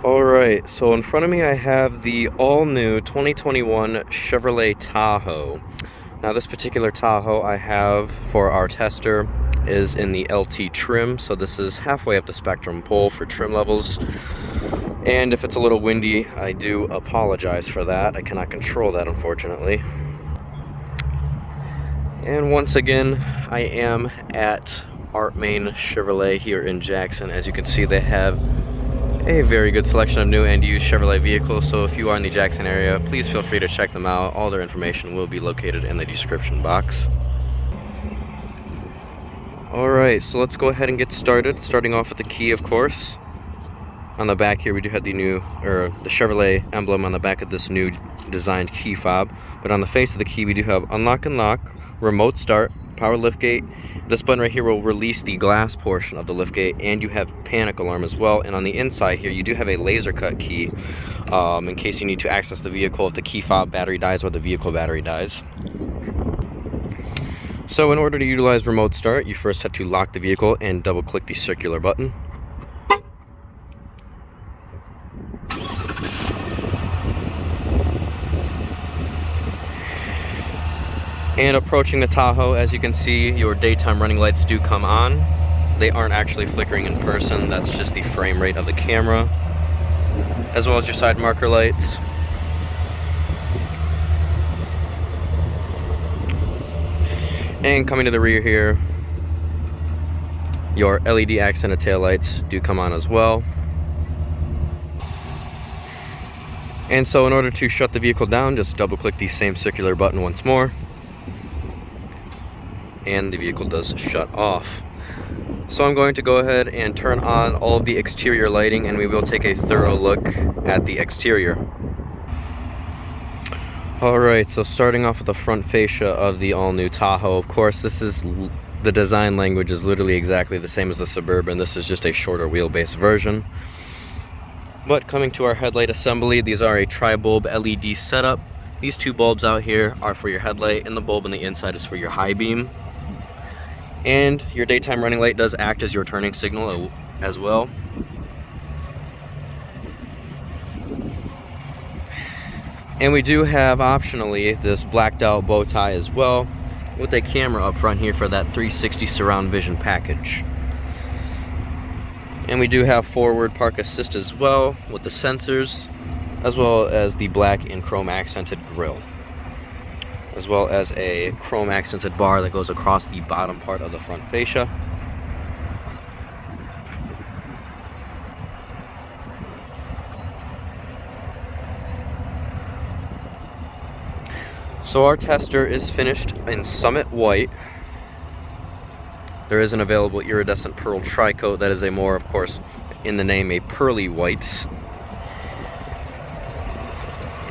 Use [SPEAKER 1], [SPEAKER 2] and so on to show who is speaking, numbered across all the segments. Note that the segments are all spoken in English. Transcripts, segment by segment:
[SPEAKER 1] Alright, so in front of me I have the all-new 2021 Chevrolet Tahoe. Now this particular Tahoe I have for our tester is in the LT trim, so this is halfway up the spectrum pole for trim levels. And if it's a little windy, I do apologize for that. I cannot control that, unfortunately. And once again, I am at Moehn Chevrolet here in Jackson. As you can see, they have a very good selection of new and used Chevrolet vehicles, so if you are in the Jackson area, please feel free to check them out. All their information will be located in the description box. Alright, so let's go ahead and get started, starting off with the key, of course. On the back here we do have the Chevrolet emblem on the back of this new designed key fob, but on the face of the key we do have unlock and lock, remote start, power liftgate. This button right here will release the glass portion of the liftgate, and you have panic alarm as well. And on the inside here, you do have a laser cut key in case you need to access the vehicle if the key fob battery dies or the vehicle battery dies. So in order to utilize remote start, you first have to lock the vehicle and double click the circular button. And approaching the Tahoe, as you can see, your daytime running lights do come on. They aren't actually flickering in person, that's just the frame rate of the camera, as well as your side marker lights. And coming to the rear here, your LED accented tail lights do come on as well. And so in order to shut the vehicle down, just double click the same circular button once more, and the vehicle does shut off. So I'm going to go ahead and turn on all of the exterior lighting, and we will take a thorough look at the exterior. Alright, so starting off with the front fascia of the all-new Tahoe. Of course, the design language is literally exactly the same as the Suburban. This is just a shorter wheelbase version. But coming to our headlight assembly, these are a tri-bulb LED setup. These two bulbs out here are for your headlight, and the bulb on the inside is for your high beam. And your daytime running light does act as your turning signal as well. And we do have optionally this blacked out bow tie as well, with a camera up front here for that 360 surround vision package. And we do have forward park assist as well, with the sensors, as well as the black and chrome accented grille, as well as a chrome accented bar that goes across the bottom part of the front fascia. So our tester is finished in Summit White. There is an available iridescent pearl tri-coat that is a more, of course, in the name, a pearly white.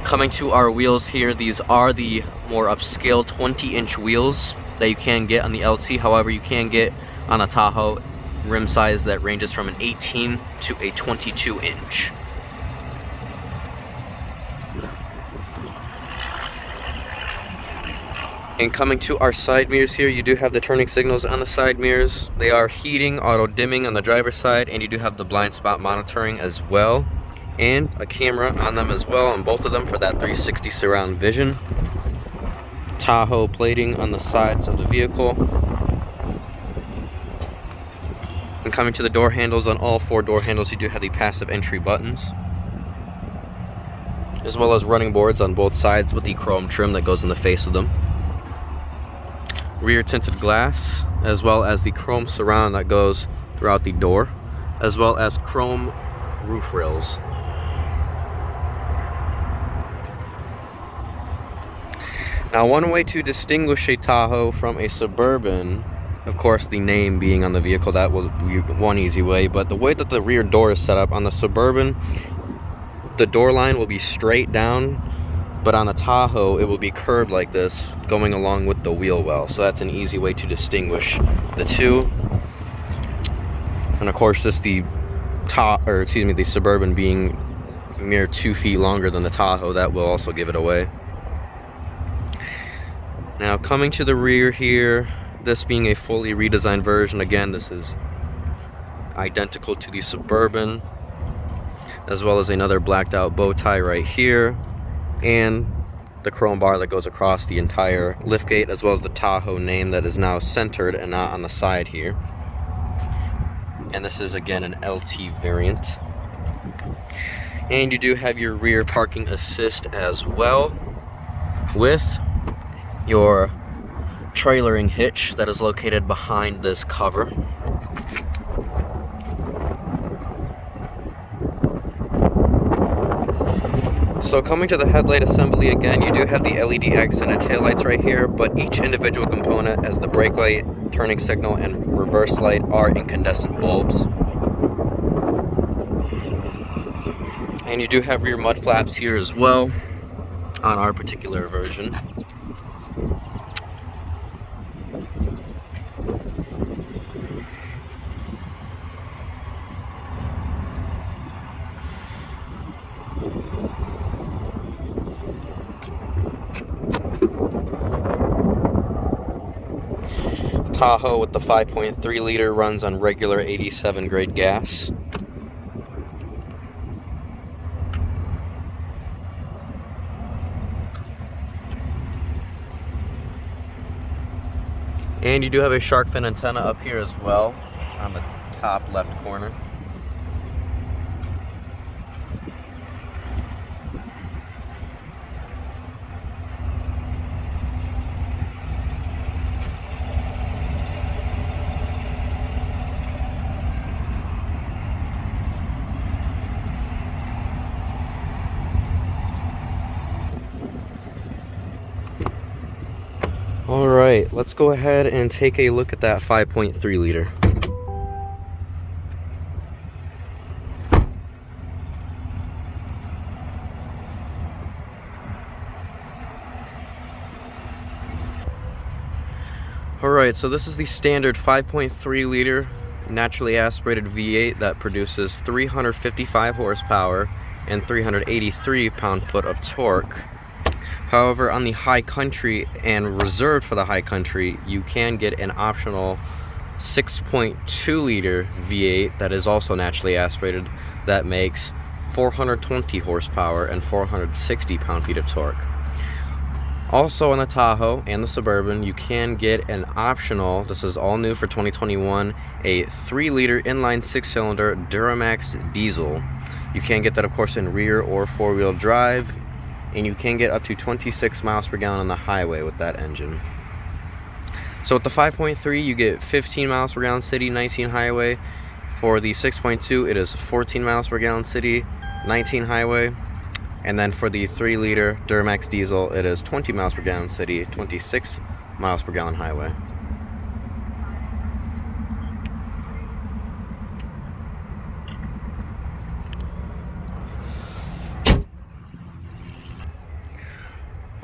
[SPEAKER 1] Coming to our wheels here, these are the more upscale 20-inch wheels that you can get on the LT. However, you can get on a Tahoe rim size that ranges from an 18 to a 22-inch. And coming to our side mirrors here, you do have the turning signals on the side mirrors. They are heating, auto dimming on the driver's side, and you do have the blind spot monitoring as well, and a camera on them as well, on both of them for that 360 surround vision. Tahoe plating on the sides of the vehicle. And coming to the door handles, on all four door handles you do have the passive entry buttons, as well as running boards on both sides with the chrome trim that goes in the face of them. Rear tinted glass, as well as the chrome surround that goes throughout the door, as well as chrome roof rails. Now, one way to distinguish a Tahoe from a Suburban, of course the name being on the vehicle, that was one easy way, but the way that the rear door is set up on the Suburban, the door line will be straight down, but on the Tahoe it will be curved like this, going along with the wheel well. So that's an easy way to distinguish the two. And of course, just the Suburban being mere 2 feet longer than the Tahoe, that will also give it away. Now coming to the rear here, this being a fully redesigned version, again this is identical to the Suburban. as well as another blacked out bow tie right here, and the chrome bar that goes across the entire liftgate, as well as the Tahoe name that is now centered and not on the side here. And this is again an LT variant. And you do have your rear parking assist as well, with your trailering hitch that is located behind this cover. So coming to the headlight assembly again, you do have the LED accented taillights right here, but each individual component, as the brake light, turning signal, and reverse light, are incandescent bulbs. And you do have rear mud flaps here as well on our particular version. Tahoe with the 5.3 liter runs on regular 87 grade gas. And you do have a shark fin antenna up here as well on the top left corner. Alright, let's go ahead and take a look at that 5.3 liter. Alright, so this is the standard 5.3 liter naturally aspirated V8 that produces 355 horsepower and 383 pound-foot of torque. However, on the high country and reserved for the high country, you can get an optional 6.2 liter V8 that is also naturally aspirated that makes 420 horsepower and 460 pound-feet of torque. Also on the Tahoe and the Suburban, you can get an optional, this is all new for 2021, a 3 liter inline 6-cylinder Duramax diesel. You can get that, of course, in rear or four-wheel drive, and you can get up to 26 miles per gallon on the highway with that engine. So with the 5.3, you get 15 miles per gallon city, 19 highway. For the 6.2, it is 14 miles per gallon city, 19 highway. And then for the 3 liter Duramax diesel, it is 20 miles per gallon city, 26 miles per gallon highway.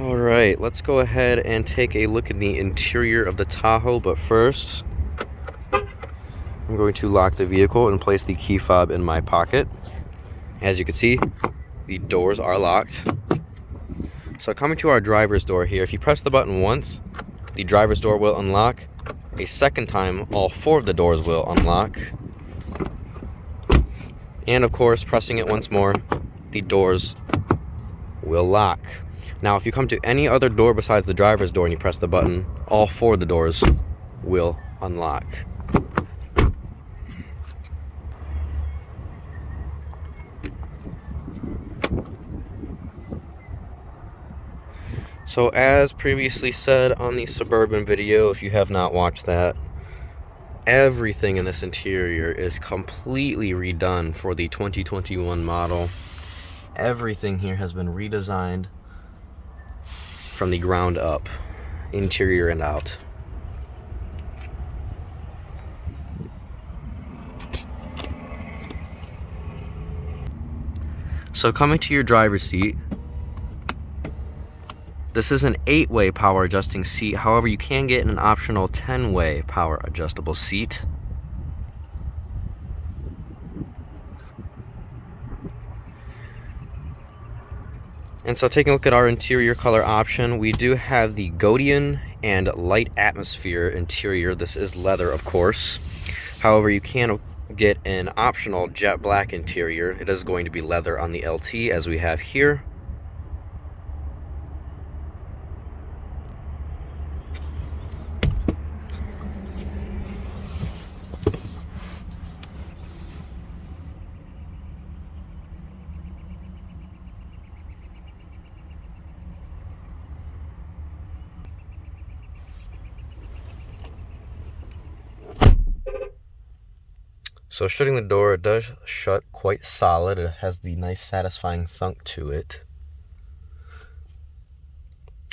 [SPEAKER 1] Alright, let's go ahead and take a look at the interior of the Tahoe, but first I'm going to lock the vehicle and place the key fob in my pocket. As you can see, the doors are locked. So coming to our driver's door here, if you press the button once, the driver's door will unlock. A second time, all 4 of the doors will unlock. And of course, pressing it once more, the doors will lock. Now, if you come to any other door besides the driver's door and you press the button, all 4 of the doors will unlock. So as previously said on the Suburban video, if you have not watched that, everything in this interior is completely redone for the 2021 model. Everything here has been redesigned from the ground up, interior and out. So coming to your driver's seat, this is an 8-way power adjusting seat. However, you can get an optional 10-way power adjustable seat. And so taking a look at our interior color option, we do have the Godien and light atmosphere interior. This is leather, of course. However, you can get an optional jet black interior. It is going to be leather on the LT as we have here. So shutting the door, it does shut quite solid. It has the nice satisfying thunk to it.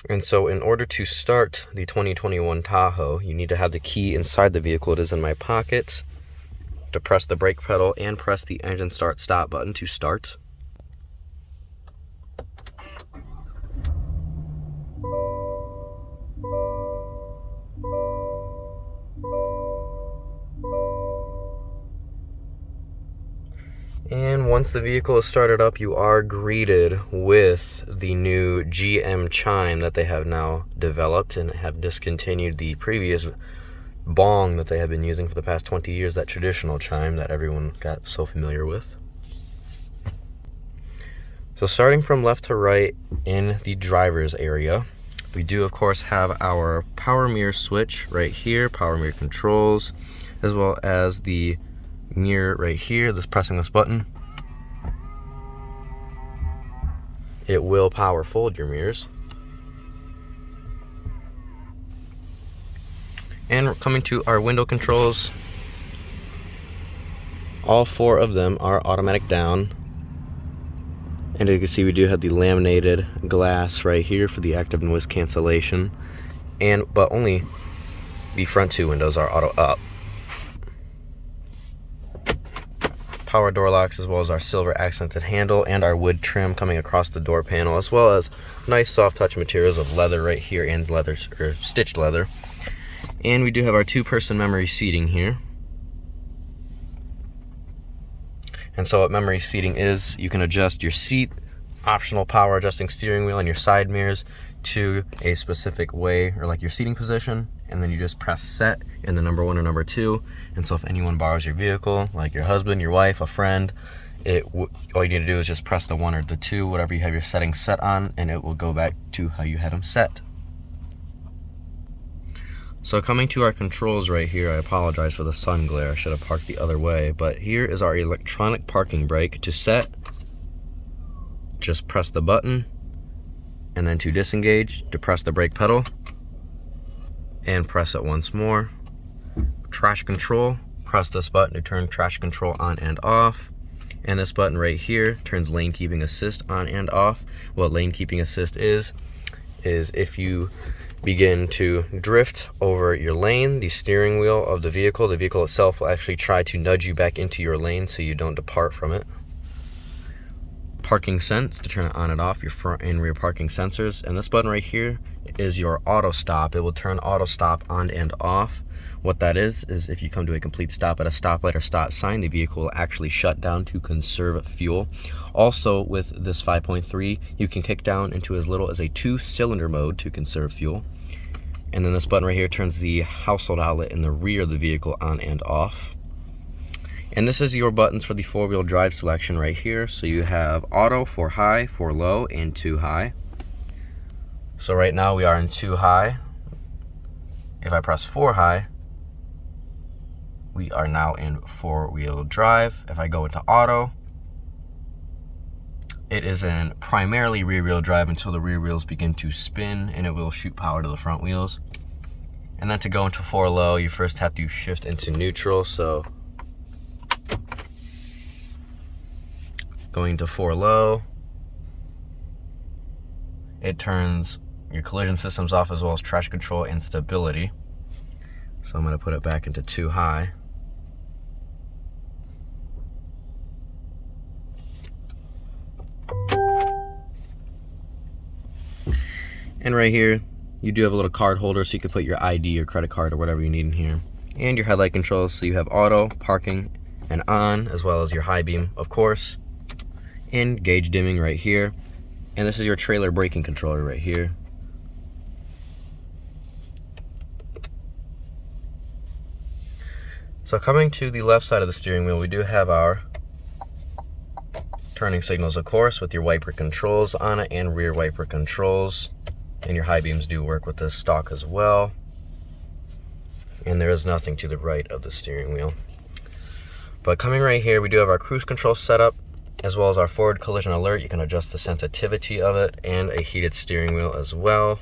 [SPEAKER 1] And so in order to start the 2021 Tahoe, you need to have the key inside the vehicle. It is in my pocket. To press the brake pedal and press the engine start stop button to start. And once the vehicle is started up, you are greeted with the new GM chime that they have now developed and have discontinued the previous bong that they have been using for the past 20 years, that traditional chime that everyone got so familiar with. So starting from left to right in the driver's area, we do of course have our power mirror switch right here, power mirror controls, as well as the mirror right here. Pressing this button, it will power fold your mirrors. And coming to our window controls, all 4 of them are automatic down. And as you can see, we do have the laminated glass right here for the active noise cancellation, but only the front 2 windows are auto up. Power door locks, as well as our silver accented handle and our wood trim coming across the door panel, as well as nice soft touch materials of leather right here and leather, or stitched leather. And we do have our 2-person memory seating here. And so what memory seating is, you can adjust your seat, optional power adjusting steering wheel, and your side mirrors to a specific way, or like your seating position, and then you just press set in the number 1 or number 2. And so if anyone borrows your vehicle, like your husband, your wife, a friend, all you need to do is just press the 1 or the 2, whatever you have your settings set on, and it will go back to how you had them set. So coming to our controls right here, I apologize for the sun glare. I should have parked the other way, but here is our electronic parking brake. To set, just press the button, and then to disengage, to press the brake pedal and press it once more. Trash control, press this button to turn trash control on and off. And this button right here turns lane keeping assist on and off. What lane keeping assist is if you begin to drift over your lane, the steering wheel of the vehicle itself will actually try to nudge you back into your lane so you don't depart from it. Parking sense, to turn it on and off, your front and rear parking sensors. And this button right here is your auto stop. It will turn auto stop on and off. What that is if you come to a complete stop at a stoplight or stop sign, the vehicle will actually shut down to conserve fuel. Also, with this 5.3, you can kick down into as little as a 2-cylinder mode to conserve fuel. And then this button right here turns the household outlet in the rear of the vehicle on and off. And this is your buttons for the 4-wheel drive selection right here. So you have auto for high, for low, and 2 high. So right now we are in 2 high. If I press 4 high, we are now in 4-wheel drive. If I go into auto, it is in primarily rear-wheel drive until the rear wheels begin to spin, and it will shoot power to the front wheels. And then to go into 4 low, you first have to shift into neutral. So going to 4 low, it turns your collision systems off, as well as traction control and stability. So I'm going to put it back into 2 high. And right here, you do have a little card holder, so you can put your ID or credit card or whatever you need in here. And your headlight controls, so you have auto, parking, and on, as well as your high beam, of course. And gauge dimming right here. And this is your trailer braking controller right here. So coming to the left side of the steering wheel, we do have our turning signals, of course, with your wiper controls on it and rear wiper controls. And your high beams do work with this stock as well. And there is nothing to the right of the steering wheel. But coming right here, we do have our cruise control setup, as well as our forward collision alert. You can adjust the sensitivity of it, and a heated steering wheel as well.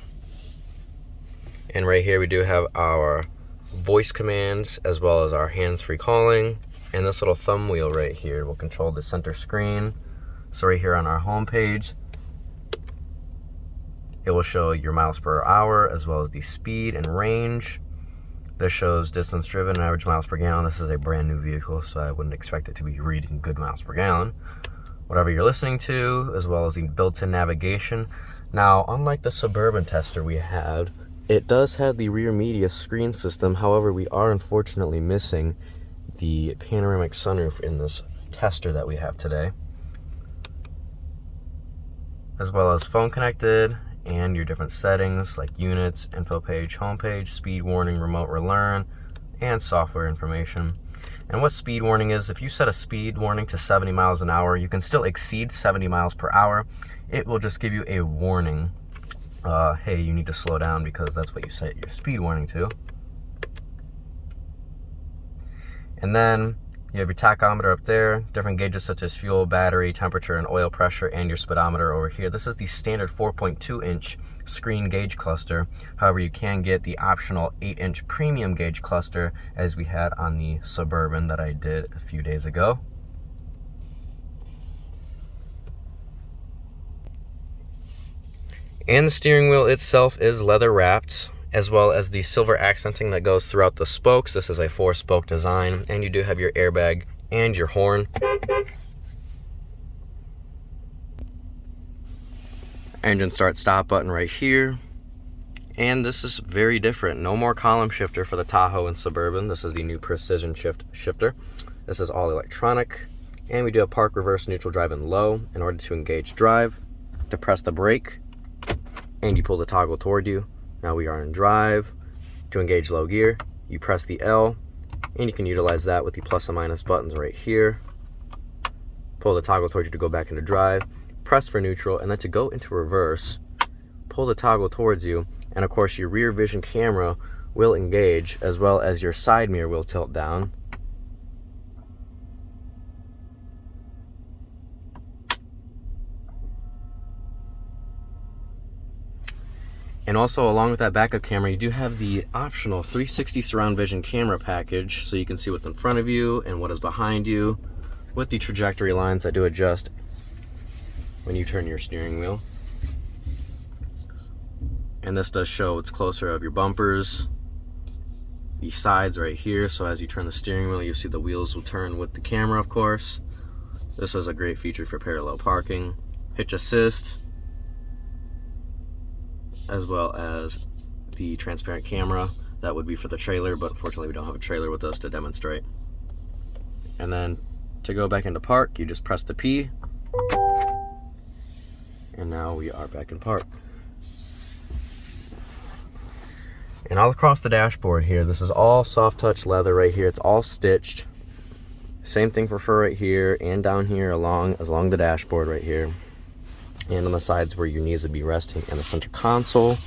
[SPEAKER 1] And right here we do have our voice commands, as well as our hands-free calling. And this little thumb wheel right here will control the center screen. So right here on our home page, it will show your miles per hour, as well as the speed and range. This shows distance driven and average miles per gallon. This is a brand new vehicle, so I wouldn't expect it to be reading good miles per gallon. Whatever you're listening to, as well as the built-in navigation. Now, unlike the Suburban tester we had, it does have the rear media screen system. However, we are unfortunately missing the panoramic sunroof in this tester that we have today, as well as phone connected and your different settings like units, info page, home page, speed warning, remote relearn, and software information. And what speed warning is, if you set a speed warning to 70 miles an hour, you can still exceed 70 miles per hour. It will just give you a warning. Hey, you need to slow down, because that's what you set your speed warning to. And then you have your tachometer up there, different gauges such as fuel, battery, temperature, and oil pressure, and your speedometer over here. This is the standard 4.2-inch screen gauge cluster. However, you can get the optional 8-inch premium gauge cluster, as we had on the Suburban that I did a few days ago. And the steering wheel itself is leather wrapped, as well as the silver accenting that goes throughout the spokes. This is a 4-spoke design, and you do have your airbag and your horn. Engine start stop button right here. And this is very different. No more column shifter for the Tahoe and Suburban. This is the new precision shifter. This is all electronic. And we do have park, reverse, neutral, drive, and low. In order to engage drive, to press the brake, and you pull the toggle toward you. Now we are in drive. To engage low gear, you press the L, and you can utilize that with the plus and minus buttons right here. Pull the toggle towards you to go back into drive, press for neutral, and then to go into reverse, pull the toggle towards you, and of course your rear vision camera will engage, as well as your side mirror will tilt down. And also, along with that backup camera, you do have the optional 360 surround vision camera package, so you can see what's in front of you and what is behind you, with the trajectory lines that do adjust when you turn your steering wheel. And this does show what's closer of your bumpers, the sides right here, so as you turn the steering wheel, you see the wheels will turn with the camera, of course. This is a great feature for parallel parking. Hitch assist, as well as the transparent camera. That would be for the trailer, but unfortunately we don't have a trailer with us to demonstrate. And then to go back into park, you just press the P, and now we are back in park. And all across the dashboard here, this is all soft touch leather right here. It's all stitched. Same thing for fur right here and down here along the dashboard right here. And on the sides where your knees would be resting, and the center console.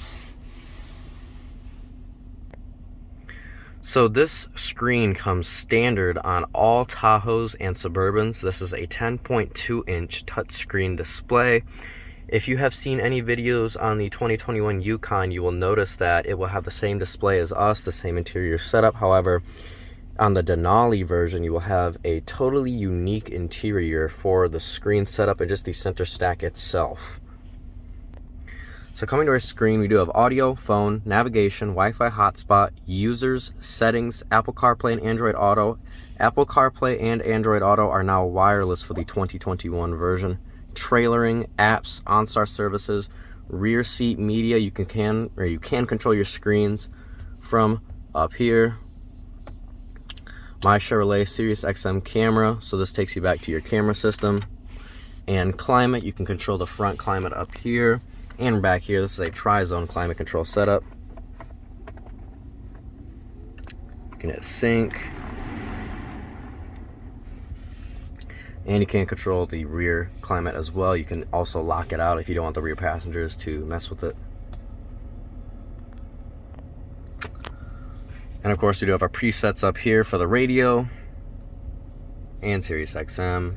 [SPEAKER 1] So this screen comes standard on all Tahoes and Suburbans. This is a 10.2-inch touchscreen display. If you have seen any videos on the 2021 Yukon, you will notice that it will have the same display as us, the same interior setup. However, on the Denali version, you will have a totally unique interior for the screen setup and just the center stack itself. So coming to our screen, we do have audio, phone, navigation, Wi-Fi hotspot, users, settings, Apple CarPlay and Android Auto. Apple CarPlay and Android Auto are now wireless for the 2021 version. Trailering, apps, OnStar services, rear seat media. You can control your screens from up here. Moehn Chevrolet Sirius XM camera, so this takes you back to your camera system. And climate, you can control the front climate up here and back here. This is a tri-zone climate control setup. You can hit sync, And you can control the rear climate as well. You can also lock it out if you don't want the rear passengers to mess with it. And of course, we do have our presets up here for the radio and Sirius XM.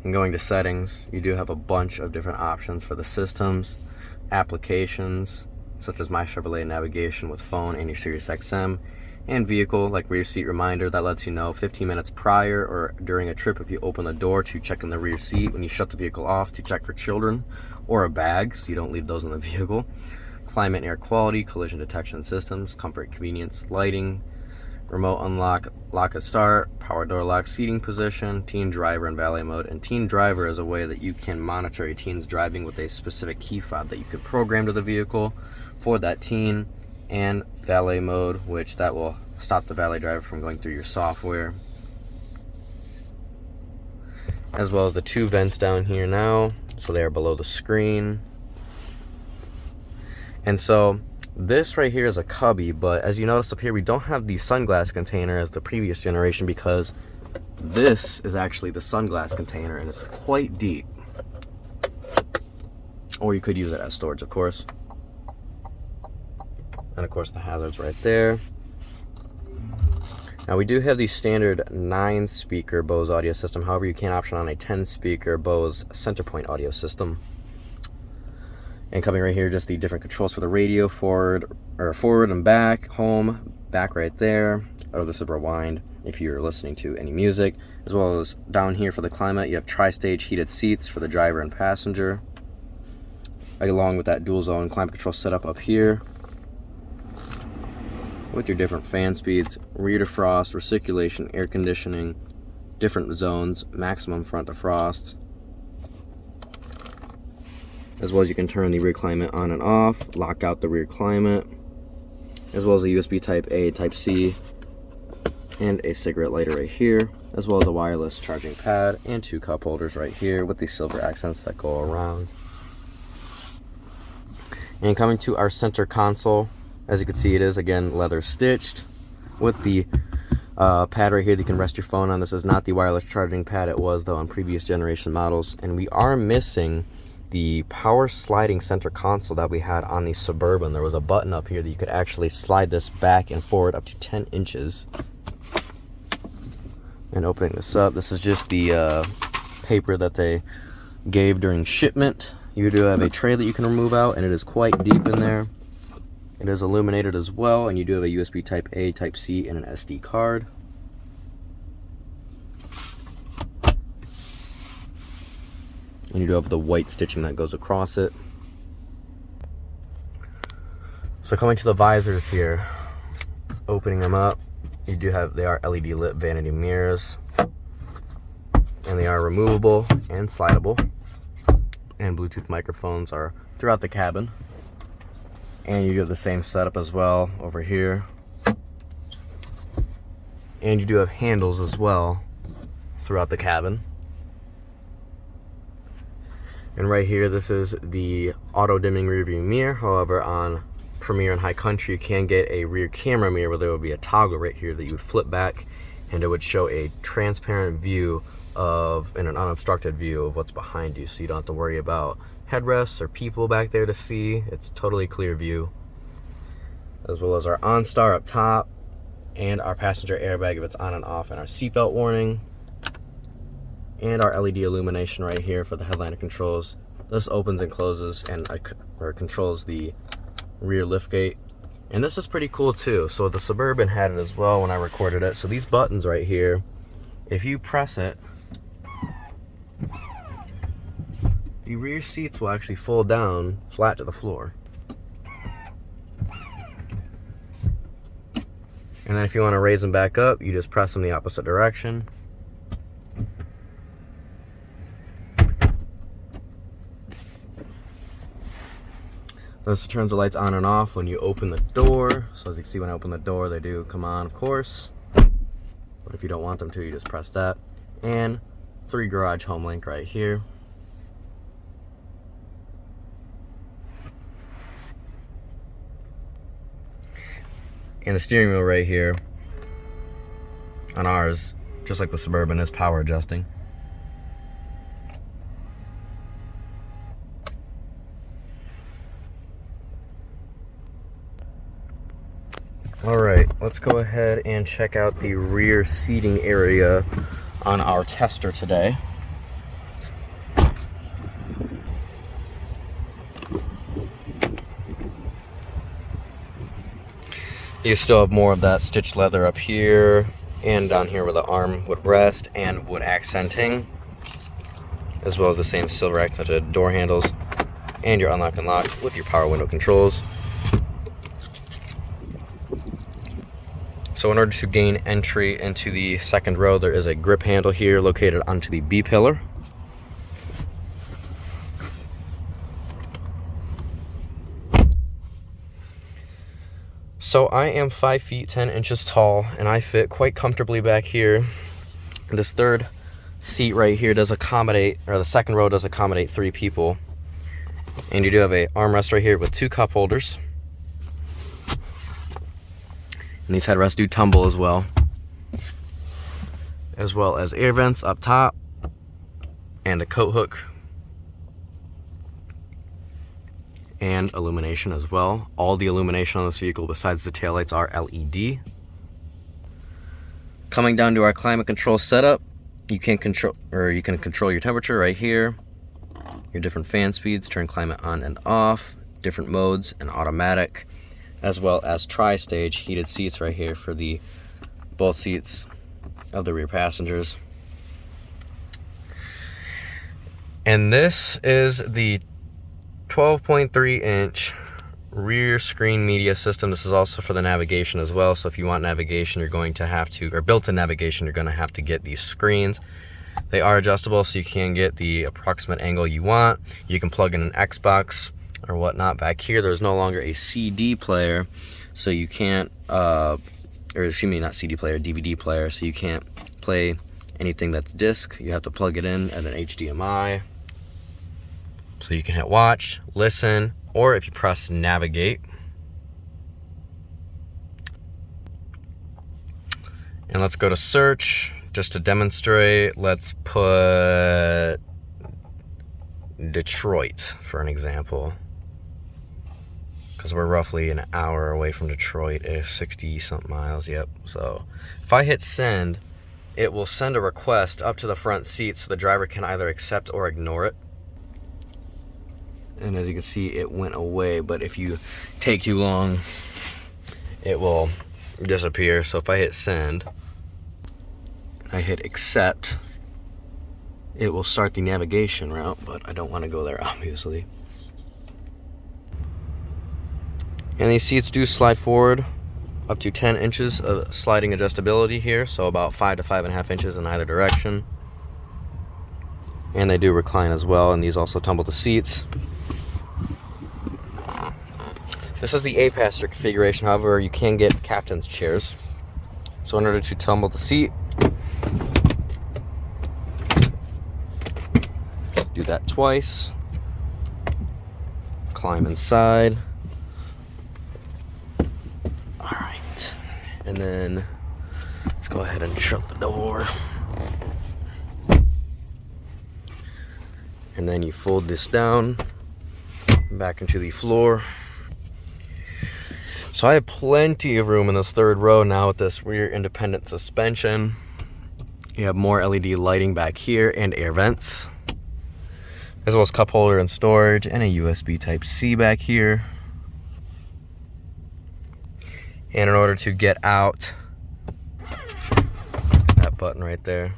[SPEAKER 1] And going to settings, you do have a bunch of different options for the systems, applications, such as My Chevrolet navigation with phone and your Sirius XM, and vehicle, like rear seat reminder, that lets you know 15 minutes prior or during a trip if you open the door to check in the rear seat, when you shut the vehicle off to check for children or a bag so you don't leave those in the vehicle. Climate and air quality, collision detection systems, comfort, convenience, lighting, remote unlock, lock and start, power door lock, seating position, teen driver and valet mode. And teen driver is a way that you can monitor a teen's driving with a specific key fob that you could program to the vehicle for that teen. And valet mode, which that will stop the valet driver from going through your software. As well as the two vents down here now, so they are below the screen. And so this right here is a cubby, but as you notice up here, we don't have the sunglass container as the previous generation, because this is actually the sunglass container and it's quite deep. Or you could use it as storage, of course. And of course the hazards right there. Now we do have the standard 9-speaker Bose audio system. However, you can option on a 10-speaker Bose Centerpoint audio system. And coming right here, just the different controls for the radio, forward and back, home, back right there. Oh, this is rewind if you're listening to any music. As well as down here for the climate, you have tri-stage heated seats for the driver and passenger, along with that dual zone climate control setup up here, with your different fan speeds, rear defrost, recirculation, air conditioning, different zones, maximum front defrost. As well as you can turn the rear climate on and off, lock out the rear climate, as well as a USB type A, type C, and a cigarette lighter right here, as well as a wireless charging pad and 2 cup holders right here with the silver accents that go around. And coming to our center console, as you can see, it is again leather stitched with the pad right here that you can rest your phone on. This is not the wireless charging pad, it was though on previous generation models. And we are missing the power sliding center console that we had on the Suburban. There was a button up here that you could actually slide this back and forward up to 10 inches. And opening this up, this is just the paper that they gave during shipment. You do have a tray that you can remove out, and it is quite deep in there. It is illuminated as well, and you do have a USB type A, type C, and an SD card. And you do have the white stitching that goes across it. So coming to the visors here, opening them up, you do have, they are LED lit vanity mirrors, and they are removable and slidable. And Bluetooth microphones are throughout the cabin. And you do have the same setup as well over here. And you do have handles as well throughout the cabin. And right here, this is the auto dimming rear view mirror. However, on Premier and High Country, you can get a rear camera mirror where there will be a toggle right here that you would flip back, and it would show a transparent view of, and an unobstructed view of what's behind you, so you don't have to worry about headrests or people back there to see. It's totally clear view. As well as our OnStar up top, and our passenger airbag if it's on and off, and our seatbelt warning, and our LED illumination right here for the headliner controls. This opens and closes and controls the rear liftgate. And this is pretty cool too. So the Suburban had it as well when I recorded it. So these buttons right here, if you press it, the rear seats will actually fold down flat to the floor. And then if you want to raise them back up, you just press them the opposite direction. This turns the lights on and off when you open the door. So as you can see, when I open the door, they do come on, of course. But if you don't want them to, you just press that. And 3 garage home link right here. And the steering wheel right here on ours just like the Suburban is power adjusting. Alright, let's go ahead and check out the rear seating area on our tester today. You still have more of that stitched leather up here and down here where the arm would rest, and wood accenting, as well as the same silver accented door handles and your unlock and lock with your power window controls. So in order to gain entry into the second row, there is a grip handle here located onto the B pillar. So I am 5 feet 10 inches tall, and I fit quite comfortably back here. This third seat right here does accommodate, or the second row does accommodate 3 people. And you do have a armrest right here with 2 cup holders. And these headrests do tumble as well as air vents up top and a coat hook and illumination as well. All the illumination on this vehicle besides the taillights are LED. Coming down to our climate control setup, you can control your temperature right here, your different fan speeds, turn climate on and off, different modes and automatic, as well as tri-stage heated seats right here for the both seats of the rear passengers. And this is the 12.3 inch rear screen media system. This is also for the navigation as well. So if you want navigation, you're going to have to, or built-in navigation, you're going to have to get these screens. They are adjustable, so you can get the approximate angle you want. You can plug in an Xbox or whatnot. Back here, there's no longer a CD player, so you can't, or excuse me, not CD player, DVD player, so you can't play anything that's disc. You have to plug it in at an HDMI. So you can hit watch, listen, or if you press navigate. And let's go to search, just to demonstrate. Let's put Detroit for an example, because we're roughly an hour away from Detroit, 60 something miles. Yep. So if I hit send, it will send a request up to the front seat so the driver can either accept or ignore it. And as you can see, it went away, but if you take too long, it will disappear. So if I hit send, I hit accept, it will start the navigation route, but I don't want to go there, obviously. And these seats do slide forward up to 10 inches of sliding adjustability here, so about 5 to 5.5 inches in either direction. And they do recline as well, and these also tumble the seats. This is the 8-passenger configuration, however, you can get captain's chairs. So in order to tumble the seat, do that twice, climb inside. Alright, and then let's go ahead and shut the door. And then you fold this down back into the floor. So I have plenty of room in this third row now with this rear independent suspension. You have more LED lighting back here and air vents, as well as cup holder and storage, and a USB Type-C back here. And in order to get out, that button right there.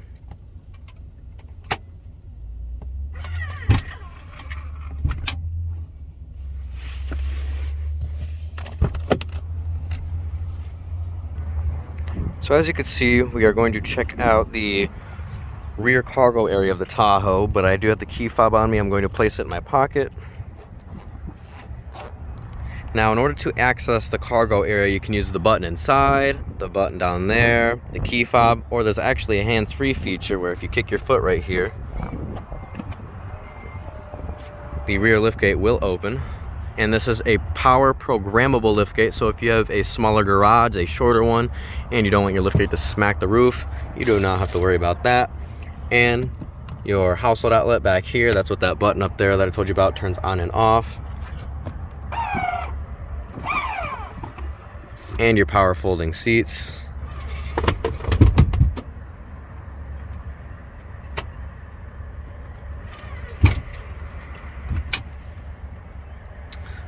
[SPEAKER 1] So as you can see, we are going to check out the rear cargo area of the Tahoe, but I do have the key fob on me. I'm going to place it in my pocket. Now, in order to access the cargo area, you can use the button inside, the button down there, the key fob, or there's actually a hands-free feature where if you kick your foot right here, the rear liftgate will open, And this is a power programmable liftgate, so if you have a smaller garage, a shorter one, and you don't want your liftgate to smack the roof, you do not have to worry about that. And your household outlet back here, that's what that button up there that I told you about turns on and off. And your power folding seats.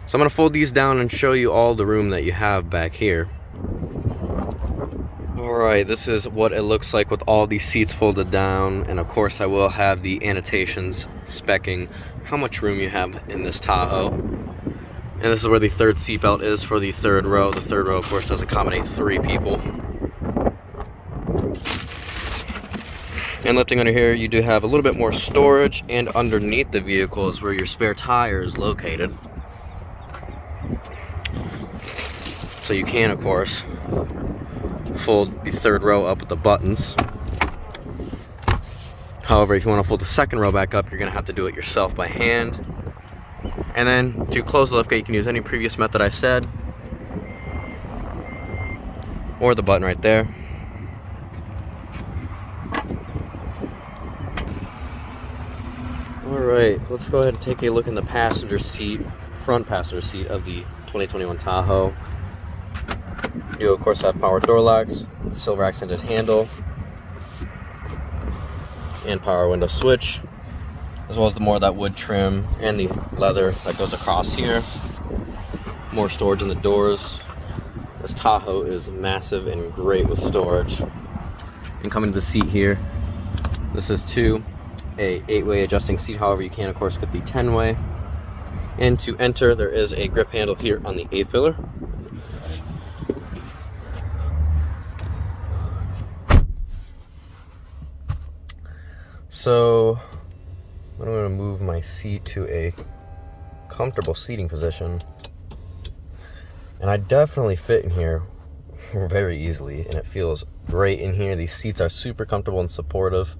[SPEAKER 1] So I'm going to fold these down and show you all the room that you have back here. Alright, this is what it looks like with all these seats folded down, and of course I will have the annotations specing how much room you have in this Tahoe. And this is where the third seatbelt is for the third row. The third row, of course, does accommodate 3 people. And lifting under here, you do have a little bit more storage, and underneath the vehicle is where your spare tire is located. So you can, of course, fold the third row up with the buttons. However, if you want to fold the second row back up, you're going to have to do it yourself by hand. And then to close the liftgate, you can use any previous method I said, or the button right there. Alright, let's go ahead and take a look in the passenger seat, front passenger seat of the 2021 Tahoe. You, of course, have power door locks, silver accented handle, and power window switch, as well as more of that wood trim and the leather that goes across here. More storage in the doors. This Tahoe is massive and great with storage. And coming to the seat here, this is a 8-way adjusting seat. However, you can, of course, get the 10-way. And to enter, there is a grip handle here on the A-pillar. So I'm going to move my seat to a comfortable seating position, and I definitely fit in here very easily, and it feels great in here. These seats are super comfortable and supportive,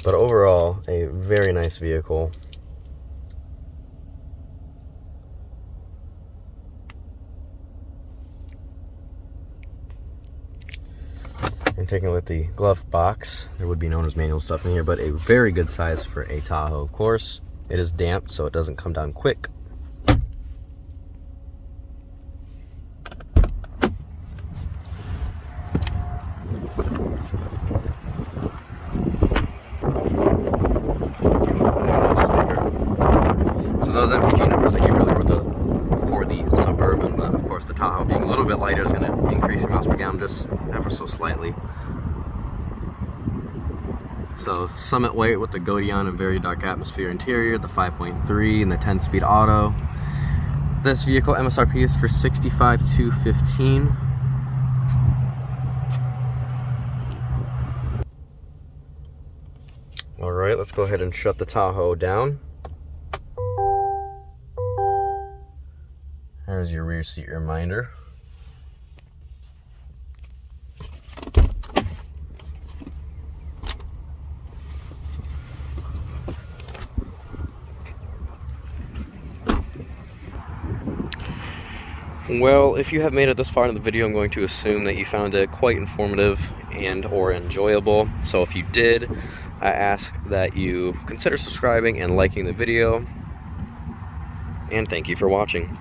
[SPEAKER 1] but overall a very nice vehicle. And taking a look at the glove box, there would be known as manual stuff in here, but a very good size for a Tahoe. Of course, it is damped, so it doesn't come down quick. So those MPG numbers that you really were for the Suburban, but of course the Tahoe being a little bit lighter is going to increase your miles per gallon just ever so slightly. So summit weight with the Godien and very dark atmosphere interior, the 5.3 and the 10-speed auto. This vehicle MSRP is for $65,215. All right, let's go ahead and shut the Tahoe down. There's your rear seat reminder. Well, if you have made it this far in the video, I'm going to assume that you found it quite informative and or enjoyable. So if you did, I ask that you consider subscribing and liking the video. And thank you for watching.